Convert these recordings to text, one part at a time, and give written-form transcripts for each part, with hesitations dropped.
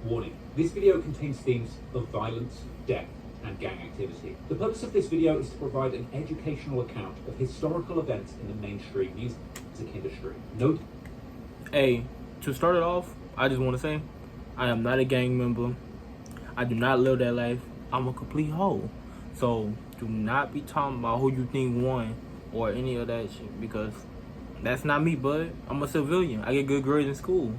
Warning, this video contains themes of violence, death, and gang activity. The purpose of this video is to provide an educational account of historical events in the mainstream music industry. Note. Hey, to start it off, I just want to say, I am not a gang member. I do not live that life. I'm a complete hoe. So, do not be talking about who you think won or any of that shit, because that's not me, bud. I'm a civilian. I get good grades in school.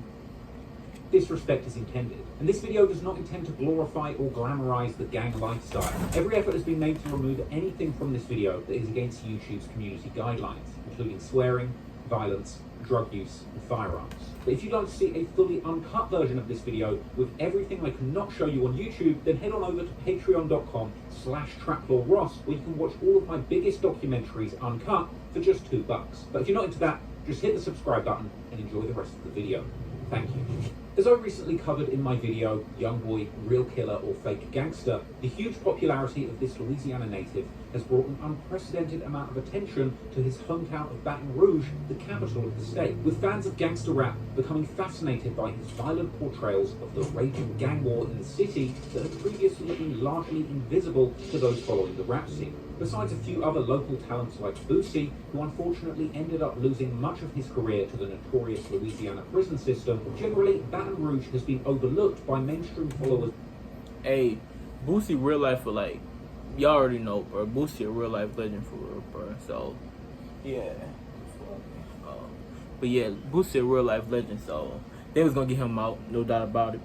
Disrespect is intended, and this video does not intend to glorify or glamorize the gang lifestyle. Every effort has been made to remove anything from this video that is against YouTube's community guidelines, including swearing, violence, drug use, and firearms. But if you'd like to see a fully uncut version of this video with everything I cannot show you on YouTube, then head on over to patreon.com/TraplawRoss, where you can watch all of my biggest documentaries uncut for just $2. But if you're not into that, just hit the subscribe button and enjoy the rest of the video. Thank you. As I recently covered in my video, Young Boy, Real Killer or Fake Gangster, the huge popularity of this Louisiana native has brought an unprecedented amount of attention to his hometown of Baton Rouge, the capital of the state, with fans of gangster rap becoming fascinated by his violent portrayals of the raging gang war in the city that had previously been largely invisible to those following the rap scene. Besides a few other local talents like Boosie, who unfortunately ended up losing much of his career to the notorious Louisiana prison system, generally Baton Rouge has been overlooked by mainstream followers. Hey, Boosie real life for like, y'all already know, bro. Boosie a real life legend for real, bro. So, yeah. But yeah, Boosie a real life legend, so they was gonna get him out, no doubt about it.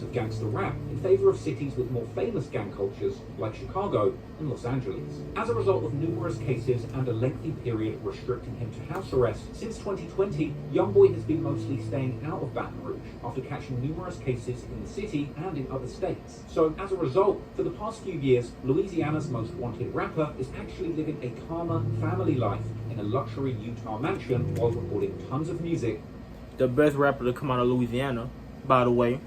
Of gangster rap in favor of cities with more famous gang cultures like Chicago and Los Angeles. As a result of numerous cases and a lengthy period restricting him to house arrest, since 2020, Young Boy has been mostly staying out of Baton Rouge after catching numerous cases in the city and in other states. So as a result, for the past few years, Louisiana's most wanted rapper is actually living a calmer family life in a luxury Utah mansion while recording tons of music. The best rapper to come out of Louisiana, by the way.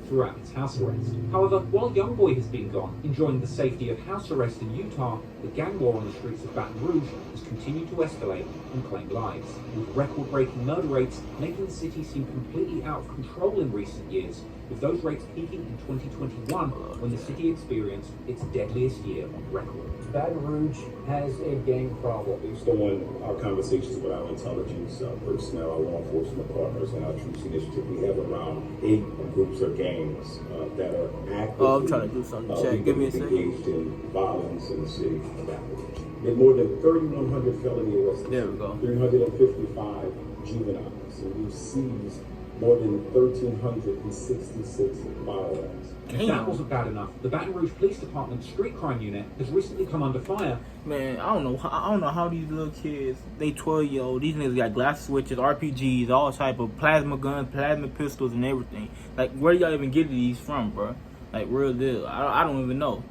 Throughout his house arrest. However, while Young Boy has been gone, enjoying the safety of house arrest in Utah, the gang war on the streets of Baton Rouge has continued to escalate and claim lives, with record-breaking murder rates making the city seem completely out of control in recent years, with those rates peaking in 2021 when the city experienced its deadliest year on record. Baton Rouge has a gang problem. Based on our conversations with our intelligence personnel, our law enforcement partners, and our Troops Initiative, we have around 8 groups of gangs that are actively I'm trying to do something. Check. Give me a second. engaged in violence in the city of Baton Rouge. There are more than 3,100 felony arrests. There we go. 355 juveniles, and we've seized more than 1,366 firearms. If that wasn't bad enough, the Baton Rouge Police Department's street crime unit has recently come under fire. Man, I don't know how these little kids, they 12-year-old, these niggas got glass switches, RPGs, all type of plasma guns, plasma pistols, and everything. Like, where do y'all even get these from, bro? Like, real deal. I don't even know.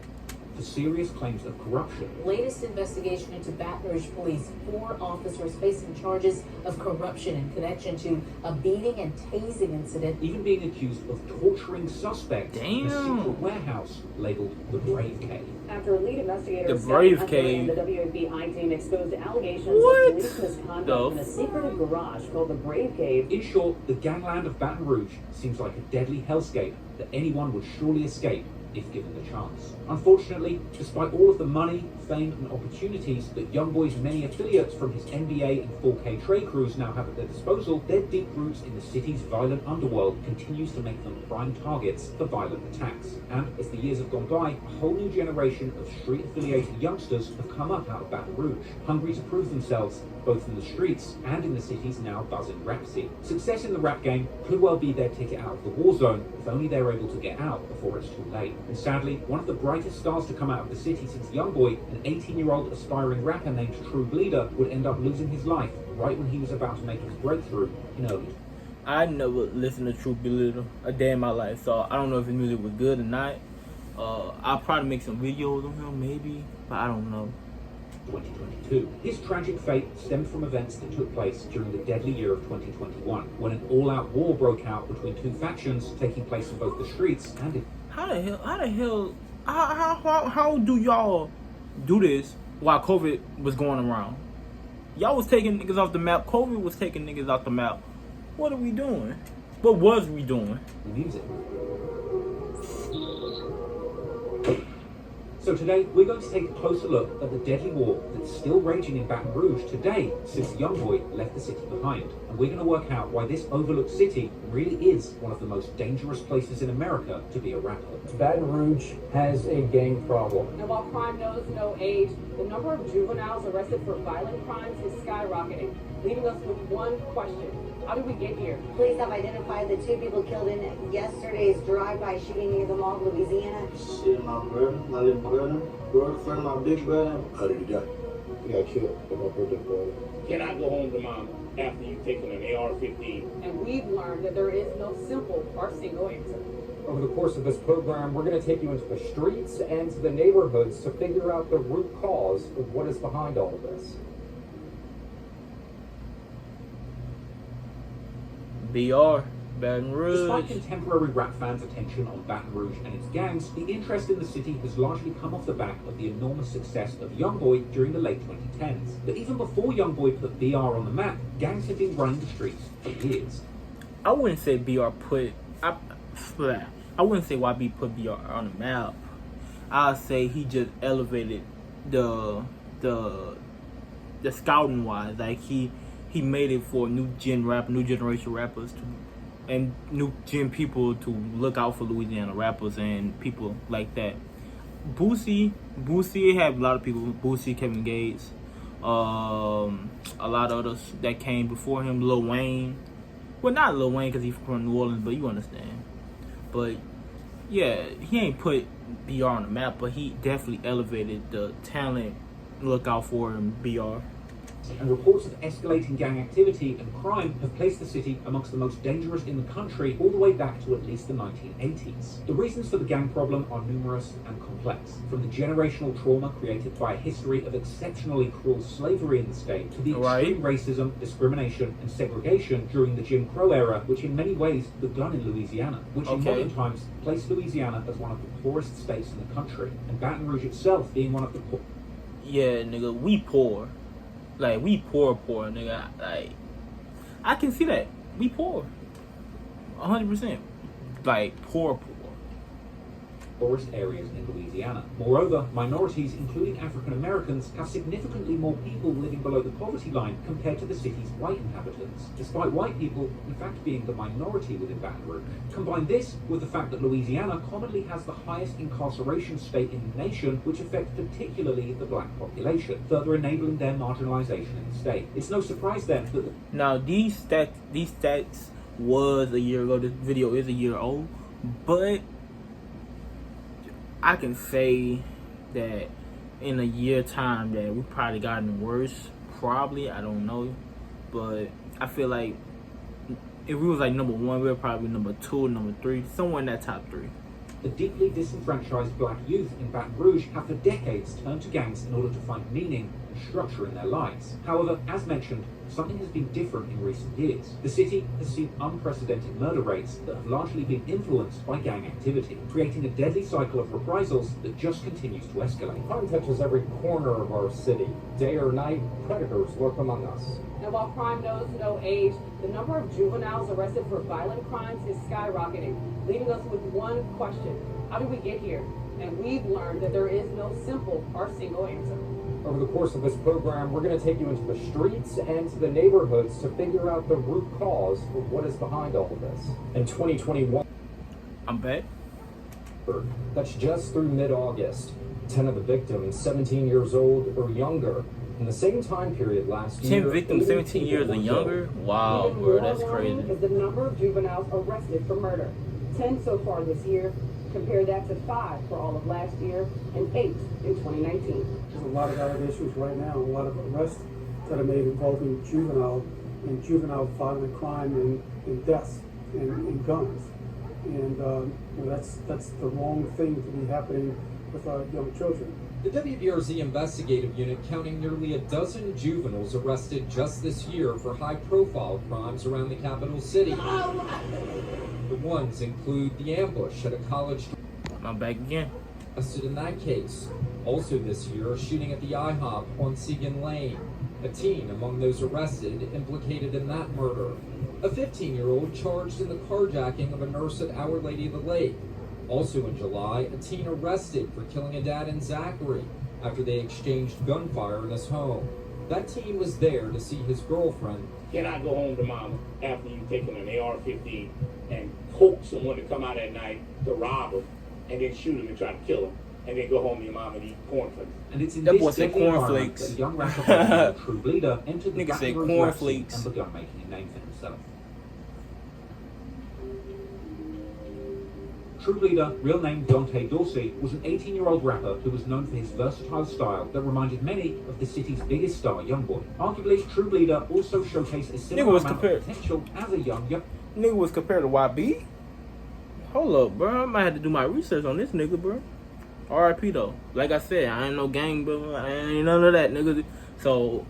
For serious claims of corruption. Latest investigation into Baton Rouge police. 4 officers facing charges of corruption in connection to a beating and tasing incident. Even being accused of torturing suspects in a secret warehouse labeled the Brave Cave. After a lead investigator The Brave Cave. the WFBI team exposed allegations What? of police misconduct in a secretive garage called the Brave Cave. In short, the gangland of Baton Rouge seems like a deadly hellscape that anyone would surely escape if given the chance. Unfortunately, despite all of the money, fame, and opportunities that Young Boy's many affiliates from his NBA and 4K trade crews now have at their disposal, their deep roots in the city's violent underworld continues to make them prime targets for violent attacks. And as the years have gone by, a whole new generation of street-affiliated youngsters have come up out of Baton Rouge, hungry to prove themselves both in the streets and in the city's now buzzing rap scene. Success in the rap game could well be their ticket out of the war zone, if only they're able to get out before it's too late. And sadly, one of the brightest stars to come out of the city since Young Boy, an 18-year-old aspiring rapper named True Bleedas, would end up losing his life right when he was about to make his breakthrough in early. I never listened to True Bleedas a day in my life, so I don't know if his music was good or not. I'll probably make some videos on him, maybe, but I don't know. 2022. His tragic fate stemmed from events that took place during the deadly year of 2021, when an all-out war broke out between 2 factions taking place in both the streets and in... How do y'all do this while COVID was going around? Y'all was taking niggas off the map. COVID was taking niggas off the map. What are we doing? What was we doing? Music. So today, we're going to take a closer look at the deadly war that's still raging in Baton Rouge today since the young boy left the city behind. And we're going to work out why this overlooked city really is one of the most dangerous places in America to be a rapper. Baton Rouge has a gang problem. And while crime knows no age, the number of juveniles arrested for violent crimes is skyrocketing, leaving us with one question. How did we get here? Police have identified the two people killed in yesterday's drive-by shooting near the mall of Louisiana. Shit, my brother, my little brother friend, my big brother. How did he die? He got killed at my birthday party. Can I go home to mom after you've taken an AR-15? And we've learned that there is no simple or single answer. Over the course of this program, we're going to take you into the streets and to the neighborhoods to figure out the root cause of what is behind all of this. BR, Baton Rouge. Despite contemporary rap fans' attention on Baton Rouge and its gangs, the interest in the city has largely come off the back of the enormous success of Youngboy during the late 2010s. But even before Youngboy put BR on the map, gangs had been running the streets for years. I wouldn't say BR put. I wouldn't say YB put BR on the map. I'd say he just elevated the scouting wise. Like he made it for new generation rappers and new gen people to look out for Louisiana rappers and people like that. Boosie had a lot of people. Boosie, Kevin Gates, a lot of others that came before him. Lil Wayne, well, not Lil Wayne because he's from New Orleans, but you understand. But yeah, he ain't put BR on the map, but he definitely elevated the talent. Look out for him, BR. And reports of escalating gang activity and crime have placed the city amongst the most dangerous in the country all the way back to at least the 1980s. The reasons for the gang problem are numerous and complex, from the generational trauma created by a history of exceptionally cruel slavery in the state to the extreme racism, discrimination and segregation during the Jim Crow era, which in many ways begun in Louisiana, which in modern times placed Louisiana as one of the poorest states in the country, and Baton Rouge itself being one of the poor. Yeah, nigga, we poor. Like, we poor, nigga. Like, I can see that. We poor. 100%. Like, poor. Poorest areas in Louisiana. Moreover, minorities, including African Americans, have significantly more people living below the poverty line compared to the city's white inhabitants, despite white people, in fact, being the minority within Baton Rouge. Combine this with the fact that Louisiana commonly has the highest incarceration state in the nation, which affects particularly the black population, further enabling their marginalization in the state. It's no surprise then that now these stats was a year ago. This video is a year old, but I can say that in a year time that we probably gotten worse. Probably, I don't know, but I feel like if we was like number one, we were probably number two, number three, somewhere in that top three. The deeply disenfranchised black youth in Baton Rouge have for decades turned to gangs in order to find meaning and structure in their lives. However, as mentioned, something has been different in recent years. The city has seen unprecedented murder rates that have largely been influenced by gang activity, creating a deadly cycle of reprisals that just continues to escalate. Crime touches every corner of our city. Day or night, predators lurk among us. And while crime knows no age, the number of juveniles arrested for violent crimes is skyrocketing, leaving us with one question. How did we get here? And we've learned that there is no simple or single answer. Over the course of this program, we're going to take you into the streets and to the neighborhoods to figure out the root cause of what is behind all of this. In 2021, I'm back. That's just through mid-August. 10 of the victims, 17 years old or younger. In the same time period last year, 10 victims, 17 years and younger? Wow, bro, that's crazy. Is the number of juveniles arrested for murder. 10 so far this year. Compare that to 5 for all of last year and 8 in 2019. There's a lot of allegations right now, a lot of arrests that are made involving juvenile violent crime and deaths and guns. And that's the wrong thing to be happening with our young children. The WBRZ investigative unit counting nearly a dozen juveniles arrested just this year for high-profile crimes around the capital city. The ones include the ambush at a college. I'm back again. Arrested in that case. Also this year, a shooting at the IHOP on Segan Lane. A teen among those arrested implicated in that murder. A 15-year-old charged in the carjacking of a nurse at Our Lady of the Lake. Also in July, a teen arrested for killing a dad in Zachary after they exchanged gunfire in his home. That teen was there to see his girlfriend. Can I go home to mama after you taking an AR-15 and coax someone to come out at night to rob him and then shoot him and try to kill him and then go home to your mom and eat cornflakes? And it's in That this boy said deadly environment cornflakes. that a young rapper by the name of True Bleeda entered the Nigga Baton said Rouge rap scene cornflakes. and begun making a name for himself. True Bleeda, real name Dante Dorsey, was an 18-year-old rapper who was known for his versatile style that reminded many of the city's biggest star, Youngboy. Arguably, True Bleeda also showcased a similar was amount compared- of potential as a young Nigga was compared to YB? Hold up, bro. I might have to do my research on this nigga, bro. RIP though. Like I said, I ain't no gang, bro. I ain't none of that, nigga. So,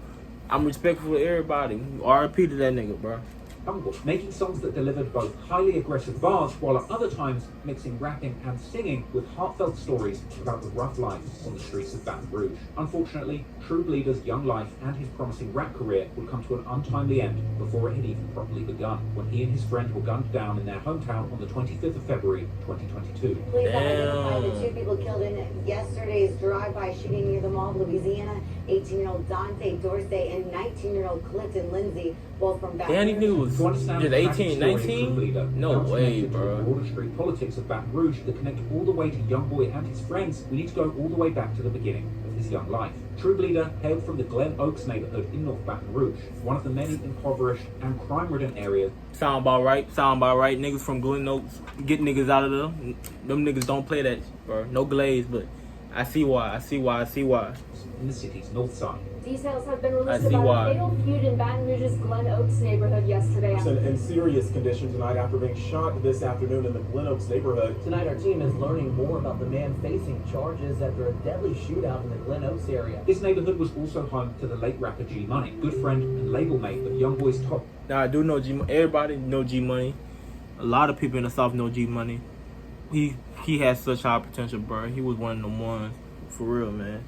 I'm respectful to everybody. RIP to that nigga, bro. Youngboy, making songs that delivered both highly aggressive bars while at other times mixing rapping and singing with heartfelt stories about the rough life on the streets of Baton Rouge. Unfortunately, True Bleeda's young life and his promising rap career would come to an untimely end before it had even properly begun, when he and his friend were gunned down in their hometown on the 25th of February, 2022. Police have identified the two people killed in yesterday's drive-by shooting near the Mall of Louisiana. 18-year-old Dante Dorsey and 19-year-old Clinton Lindsay, both from Baton Damn, these niggas was To understand just the tragic 18, story of True 19? Bleeda, No how it's way, connected to bro. the broader street politics of Baton Rouge that connect all the way to Youngboy and his friends, we need to go all the way back to the beginning of his young life. True Bleeda hailed from the Glen Oaks neighborhood in North Baton Rouge, one of the many impoverished and crime-ridden areas. Sound about right. Sound about right. Niggas from Glen Oaks, get niggas out of there. Them niggas don't play that, bro. No glaze, but I see why. I see why. In the city's north side. Details have been I released see about why. a fatal feud in Baton Rouge's Glen Oaks neighborhood yesterday. In serious condition tonight after being shot this afternoon in the Glen Oaks neighborhood. Tonight, our team is learning more about the man facing charges after a deadly shootout in the Glen Oaks area. This neighborhood was also home to the late rapper G Money, good friend and label mate of Youngboy's top. Now I do know G. Everybody know G Money. A lot of people in the South know G Money. He has such high potential, bro. He was one of them ones, for real, man.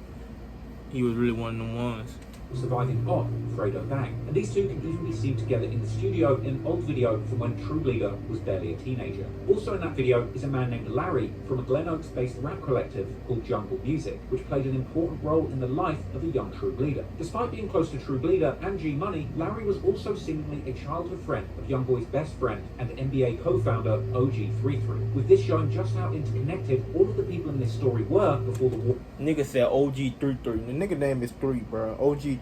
He was really one of them ones. Surviving Odd, Fredo Bang. And these two can even be seen together in the studio in an old video from when True Bleeda was barely a teenager. Also in that video is a man named Larry from a Glen Oaks-based rap collective called Jungle Music, which played an important role in the life of a young True Bleeda. Despite being close to True Bleeda and G Money, Larry was also seemingly a childhood friend of Youngboy's best friend and NBA co-founder OG33. With this showing just how interconnected all of the people in this story were before the war. Nigga said OG33. The nigga name is 3, bro. OG3.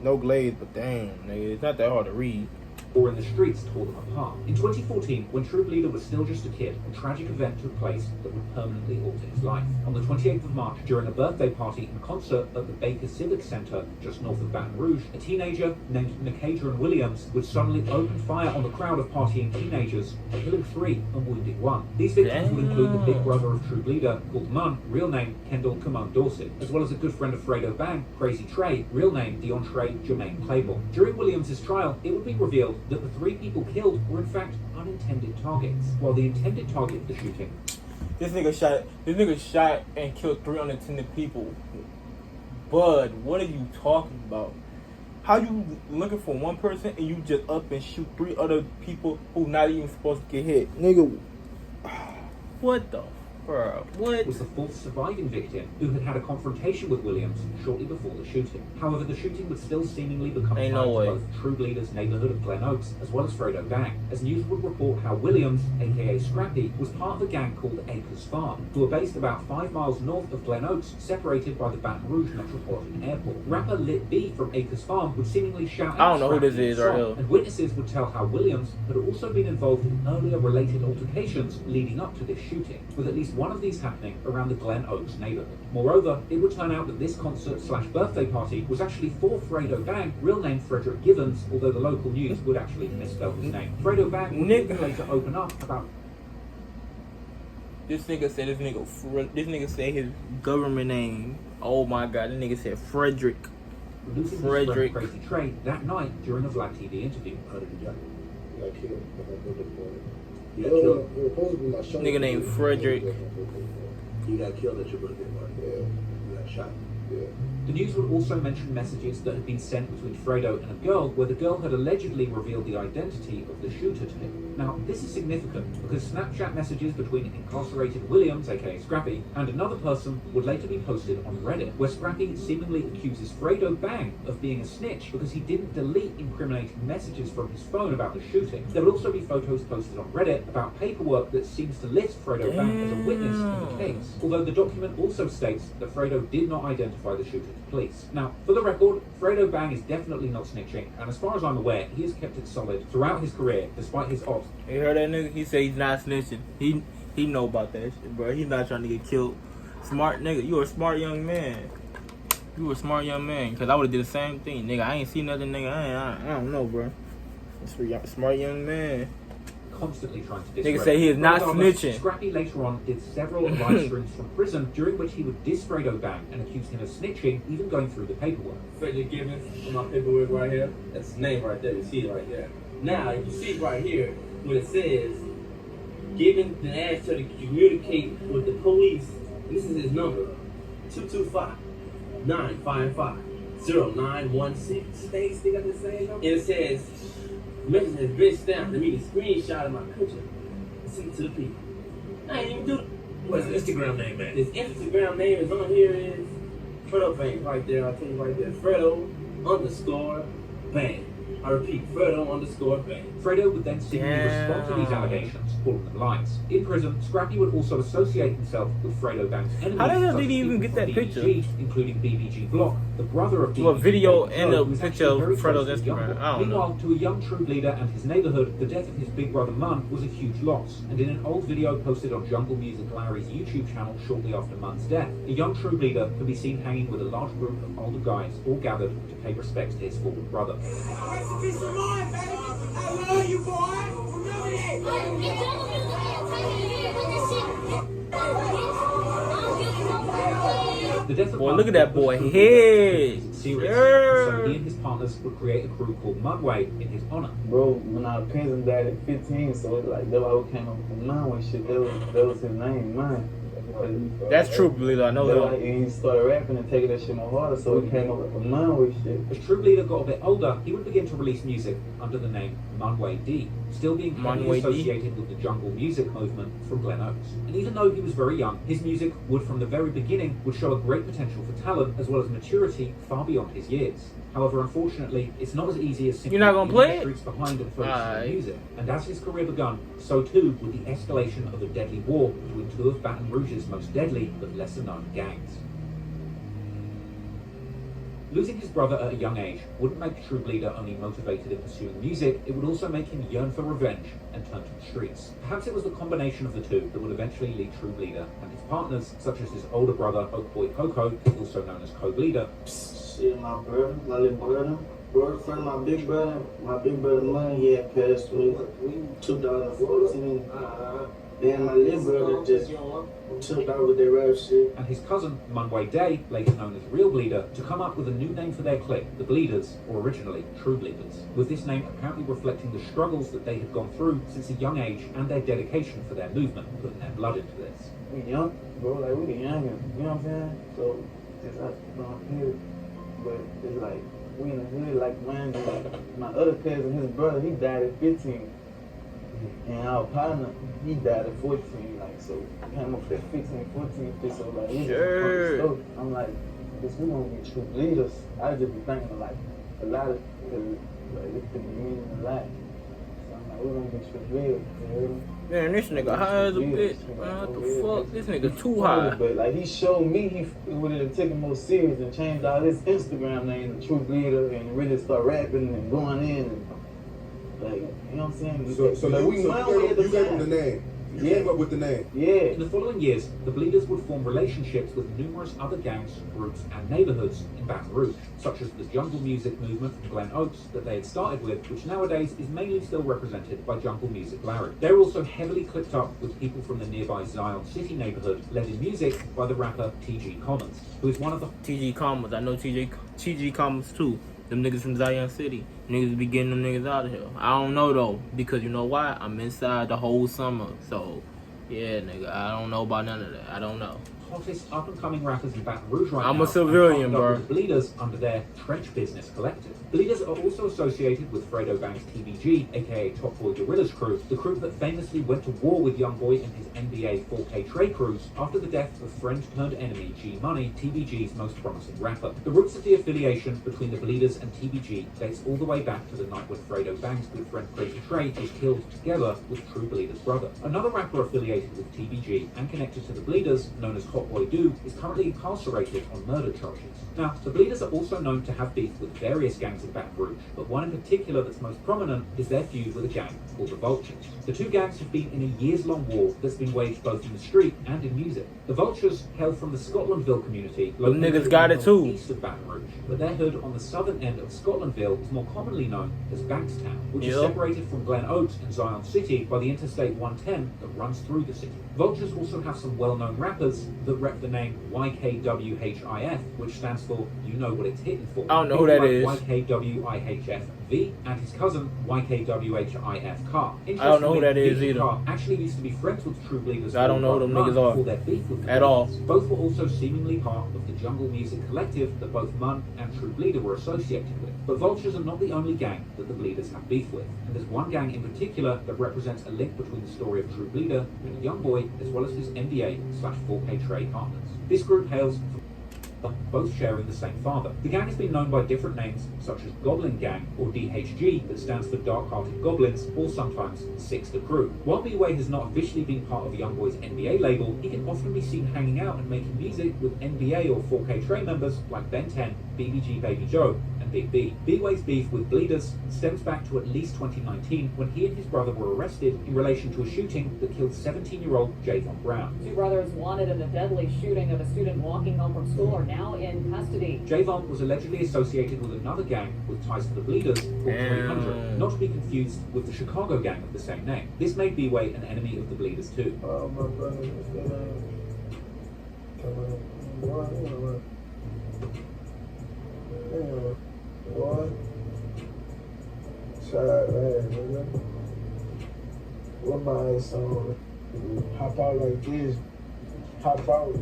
No glaze, but damn, nigga, it's not that hard to read. Or in the streets tore them apart. In 2014, when True Bleeda was still just a kid, a tragic event took place that would permanently alter his life. On the 28th of March, during a birthday party and concert at the Baker Civic Center, just north of Baton Rouge, a teenager named Nikadron Williams would suddenly open fire on the crowd of partying teenagers, killing 3 and wounding 1. These victims would include the big brother of True Bleeda, called Mun, real name Kendall Camon Dorsey, as well as a good friend of Fredo Bang, Crazy Trey, real name DeAndre Jermaine Claiborne. During Williams' trial, it would be revealed that the 3 people killed were in fact unintended targets, while the intended target of the shooting. This nigga shot and killed 3 unintended people. Bud, what are you talking about? How you looking for one person and you just up and shoot 3 other people who not even supposed to get hit? Nigga, what the? Bro, what? Was the 4th surviving victim who had had a confrontation with Williams shortly before the shooting. However, the shooting would still seemingly become tied to both True Bleeda's neighborhood of Glen Oaks as well as Fredo Bang, as news would report how Williams, aka Scrappy, was part of a gang called Acres Farm, who were based about 5 miles north of Glen Oaks, separated by the Baton Rouge Metropolitan Airport. Rapper Lit B from Acres Farm would seemingly shout out I don't know who Scrappy this in is the right song, here. and witnesses would tell how Williams had also been involved in earlier related altercations leading up to this shooting, with at least one of these happening around the Glen Oaks neighborhood. Moreover, it would turn out that this concert/birthday party was actually for Fredo Bang, real name Frederick Givens, although the local news would actually misspell his name. Fredo Bang would even later open up about This nigga said his government name. Oh my god, this nigga said Frederick. losing his friend Crazy Trey that night during a Vlad TV interview. Nigga named Frederick. He got killed at your birthday party. Yeah. He got shot. Yeah. The news would also mention messages that had been sent between Fredo and a girl, where the girl had allegedly revealed the identity of the shooter to him. Now, this is significant because Snapchat messages between incarcerated Williams, aka Scrappy, and another person would later be posted on Reddit, where Scrappy seemingly accuses Fredo Bang of being a snitch because he didn't delete incriminating messages from his phone about the shooting. There would also be photos posted on Reddit about paperwork that seems to list Fredo Bang as a witness in the case, although the document also states that Fredo did not identify the shooter to police. Now, for the record, Fredo Bang is definitely not snitching, and as far as I'm aware, he has kept it solid throughout his career, despite his odds. You heard that nigga? He said he's not snitching. He know about that shit, bro. He's not trying to get killed. Smart nigga. You a smart young man. You a smart young man. Cause I would've did the same thing, nigga. I ain't seen nothing, nigga. I don't know, bro. It's for smart young man. Constantly trying to nigga say he is not snitching. Scrappy later on did several live streams from prison, during which he would diss Fredo Bang and accuse him of snitching, even going through the paperwork. Frederick Gibbons on my paperwork right here. That's his name right there. You see it right there. Now, you see it right here when it says Gibbons been asked her to communicate with the police. And this is his number: 225-955-0916. They still got the same number. And it says, message has been stamped. I mean, a screenshot of my picture. Send it to the people. I ain't even do it. What's his Instagram name, man? His Instagram name is on here is Fredo Bang right there. I'll tell you right there. Fredo_Bang. I repeat, Fredo_Bang. Fredo would then seemingly respond to these allegations, calling them lies. In prison, Scrappy would also associate himself with Fredo Bang's enemies. How the hell did he even get that picture? Including BBG Block, the brother of DBG. What video and the a picture of Fredo's Instagram? I don't know. Meanwhile, to a young True Bleeder and his neighborhood, the death of his big brother Mun was a huge loss. And in an old video posted on Jungle Music Larry's YouTube channel shortly after Mun's death, a young True Bleeder can be seen hanging with a large group of older guys, all gathered to pay respects to his fallen brother. I love you, boy. Remember that. The death of boy, look at that boy head. Serious. So he and his partners would create a crew called Mudway in his honor. Bro, when I was Penzin died at 15, so it's like that's why we came up with Mudway shit. That was his name, man. That's true, Bleedas. I know that. And he started rapping and taking that shit more harder, so he came up with the Mudway shit. As True Bleeder got a bit older, he would begin to release music under the name Mudway D, still being heavily associated with the jungle music movement from Glen Oaks. And even though he was very young, his music would from the very beginning would show a great potential for talent as well as maturity far beyond his years. However, unfortunately, it's not as easy as simply you're not gonna play the streets behind and focusing on music. And as his career begun, so too would the escalation of a deadly war between two of Baton Rouge's most deadly but lesser known gangs. Losing his brother at a young age wouldn't make True Bleeder only motivated in pursuing music, it would also make him yearn for revenge and turn to the streets. Perhaps it was the combination of the two that would eventually lead True Bleeder and his partners, such as his older brother Oak Boy Coco, also known as Co-Bleeder. Shit, my brother, my little brother, friend of my big brother Mun, he had passed away 2014. Then my little brother just took out with their rap shit. And his cousin, Munway Day, later known as Real Bleeder, to come up with a new name for their clique, the Bleedas, or originally True Bleeders, with this name apparently reflecting the struggles that they had gone through since a young age and their dedication for their movement, putting their blood into this. We young, bro, like we the youngest, you know what I'm saying? So, just us down here, but it's like, we in the hood, like man, my other cousin, his brother, he died at 15. And our partner, he died at 14, like, so came up at 15, 14, so like, we just I'm like, this we gonna be True Bleeders. I just be thinking like, a lot of, like, it could be meaning a lot. So I'm like, we gonna be True Bleeders, you hear me? Man, this nigga high as a bitch. Man, what the fuck? This nigga too high. But like, he showed me he would have taken more serious and changed all his Instagram name to True Bleeder and really start rapping and going in and, like, you know what I'm saying? So like, you gave him the name. You came up with the name. Yeah. In the following years, the Bleeders would form relationships with numerous other gangs, groups, and neighborhoods in Baton Rouge, such as the jungle music movement from Glen Oaks that they had started with, which nowadays is mainly still represented by Jungle Music Larry. They were also heavily clipped up with people from the nearby Zion City neighborhood, led in music by the rapper T.G. Commons, who is one of the... T.G. Commons, I know T.G. Commons too. Them niggas from Zion City. Niggas be getting them niggas out of here. I don't know though, because you know why? I'm inside the whole summer. So, yeah, nigga, I don't know about none of that. I don't know. hottest up-and-coming rappers in Baton Rouge right now. I'm a civilian, and bro. With the Bleedas under their Trench Business Collective. Bleedas are also associated with Fredo Bang's TBG, aka Top Boy Gorilla's crew, the crew that famously went to war with YoungBoy and his NBA 4K Trey crews after the death of friend-turned-enemy G Money, TBG's most promising rapper. The roots of the affiliation between the Bleedas and TBG dates all the way back to the night when Fredo Bang's good friend Crazy Trey was killed together with True Bleeda's brother. Another rapper affiliated with TBG and connected to the Bleedas, known as Hot Boy Do, is currently incarcerated on murder charges. Now, the Bleedas are also known to have beef with various gangs in Baton Rouge, but one in particular that's most prominent is their feud with a gang called the Vultures. The two gangs have been in a years-long war that's been waged both in the street and in music. The Vultures hail from the Scotlandville community, located niggas got it too. East of Baton Rouge, but their hood on the southern end of Scotlandville is more commonly known as Bankstown, which is separated from Glen Oaks and Zion City by the Interstate 110 that runs through the city. Vultures also have some well-known rappers that rep the name YKWHIF, which stands for You Know What It's Hitting For. I don't know who that is. YKWIHF-V and his cousin YKWHIF Car. I don't know who that is either. Car actually used to be friends with True Bleedas. I don't know who them niggas are for their beef with at all. Both were also seemingly part of the jungle music collective that both Mun and True Bleeda were associated with. But Vultures are not the only gang that the Bleedas have beef with, and there's one gang in particular that represents a link between the story of True Bleeda and YoungBoy, as well as his NBA/4K Trey partners. This group hails from both sharing the same father. The gang has been known by different names, such as Goblin Gang, or DHG, that stands for Dark-Hearted Goblins, or sometimes Six the Crew. While B-Way has not officially been part of YoungBoy's NBA label, he can often be seen hanging out and making music with NBA or 4K Trey members like Ben 10, BBG Baby Joe, and Big B. B-Way's beef with Bleedas stems back to at least 2019, when he and his brother were arrested in relation to a shooting that killed 17-year-old Javon Brown. Two brothers wanted in the deadly shooting of a student walking home from school are now in custody. Javon was allegedly associated with another gang with ties to the Bleedas called 300, not to be confused with the Chicago gang of the same name. This made B-Way an enemy of the Bleedas too. Oh, my brother, boy. Shut nigga. What my ass on? Hop out like this. Hop out.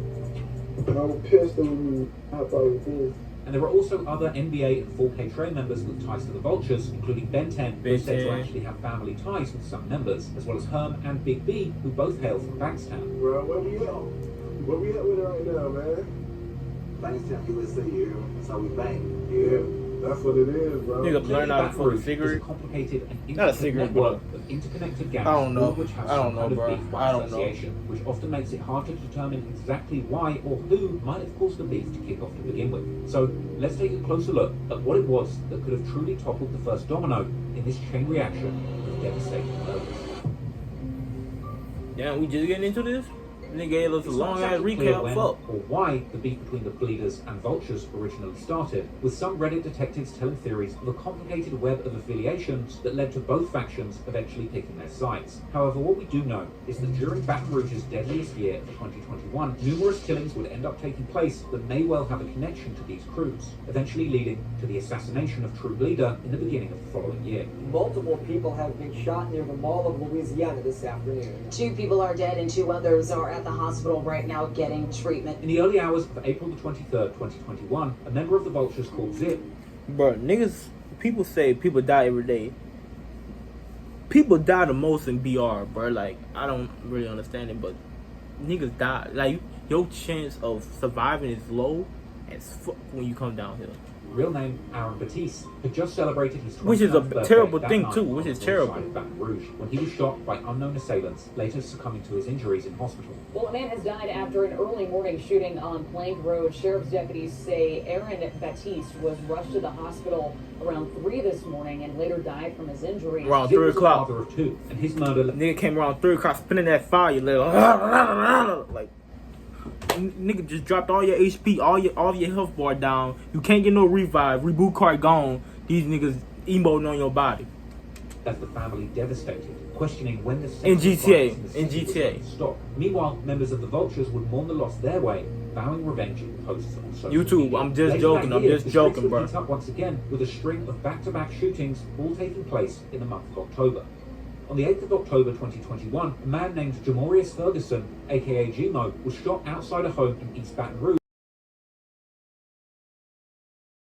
No pistol. Hop out like this. And there were also other NBA and 4K Trey members with ties to the Vultures, including Ben 10, who is said to actually have family ties with some members, as well as Herm and Big B, who both hail from Bankstown. Bro, where we at? Where we at with it right now, man? Bankstown, USA, here. That's how we bang. Yeah. That's what it is, bro. Nigga learn how to smoke a cigarette. Complicated and Not a cigarette, but of interconnected gangs, I don't know. all of which have some kind bro. of beef by association, which often makes it hard to determine exactly why or who might have caused the beef to kick off to begin with. So let's take a closer look at what it was that could have truly toppled the first domino in this chain reaction of devastating murders. Damn, we just getting into this? Nigga gave us a long ass recap. Fuck. Or why the beef between the Bleedas and Vultures originally started, with some Reddit detectives telling theories of a complicated web of affiliations that led to both factions eventually picking their sides. However, what we do know is that during Baton Rouge's deadliest year of 2021, numerous killings would end up taking place that may well have a connection to these crews, eventually leading to the assassination of True Bleeda in the beginning of the following year. Multiple people have been shot near the Mall of Louisiana this afternoon. 2 people are dead and 2 others are at the hospital right now getting treatment. In the early hours of April the 23rd, 2021, a member of the Vultures called Zip. Bro, niggas, people say people die every day. People die the most in BR, bro. Like, I don't really understand it, but niggas die. Like, your chance of surviving is low as fuck when you come downhill. Real name Aaron Batiste, had just celebrated his 29th which is a birthday terrible that thing night too, on which the is north terrible. side of Baton Rouge, when he was shot by unknown assailants, later succumbing to his injuries in hospital. Well, a man has died after an early morning shooting on Plank Road. Sheriff's deputies say Aaron Batiste was rushed to the hospital around 3 this morning and later died from his injuries. Around 3 o'clock. Father of 2, and his murder. Nigga came around 3 o'clock spinning that fire, like nigga just dropped all your HP, all your health bar down. You can't get no revive. Reboot card gone. These niggas emoting on your body. As the family devastated, questioning when the in GTA. Stop. Meanwhile, members of the Vultures would mourn the loss their way, vowing revenge in posts on social YouTube, media. I'm just Later joking. that I'm year, just the joking, streets would bro. heat up once again with a string of back-to-back shootings, all taking place in the month of October. On the 8th of October 2021, a man named Jamorius Ferguson, aka Gmo, was shot outside a home in East Baton Rouge.